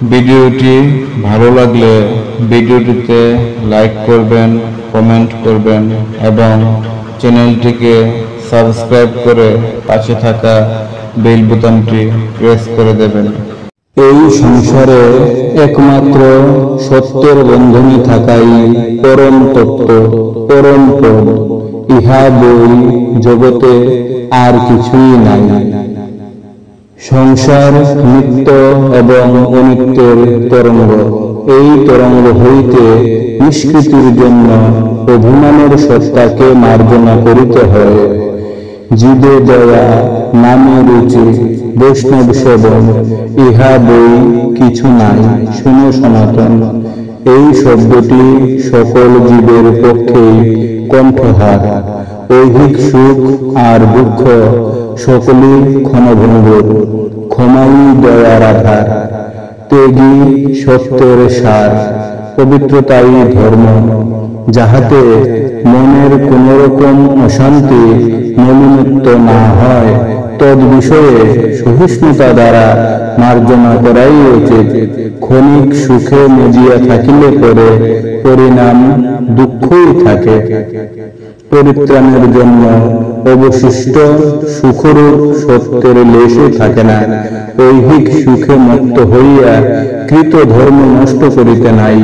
ভিডিওটি ভালো লাগলে ভিডিওটিতে লাইক করবেন, কমেন্ট করবেন এবং চ্যানেলটিকে সাবস্ক্রাইব করে পাশে থাকা বেল বোতামটি প্রেস করে দেবেন। এই সংসারে একমাত্র সত্যের বন্ধনে থাকাই পরম তত্ত্ব, পরম পদ। ইহা বই জগতে আর কিছুই নাই। সংসার নিত্য এবং অনিত্যের তরঙ্গ। এই তরঙ্গ হইতে নিষ্কৃতির জন্য অভিমানের সত্তাকে মার্জনা করিতে হয়। জীবে দয়া, নামে রুচি, বৈষ্ণব সেবন, ইহা বই কিছু নাই, শুনো সনাতন। এই শব্দটি সকল জীবের পক্ষেই কণ্ঠহার। ঐহিক সুখ আর দুঃখ সকলই ক্ষণভঙ্গুর। ক্ষমাই দয়ার আধার, ত্যাগী সত্যের সার, পবিত্রতাই ধর্ম। যাহাতে মনের কোন রকম অশান্তি, মলিনত্ব না হয়, তদ বিষয়ে সহিষ্ণুতা দ্বারা মার্জনা করাই উচিত। ক্ষণিক সুখে মজিয়া থাকিলে পরে পরিণাম দুঃখই থাকে। পরিত্রাণের জন্য অবশিষ্ট সুখরূপ সত্যের লেশও থাকে না। ঐহিক সুখে মত্ত হইয়া কৃত ধর্ম নষ্ট করিতে নাই।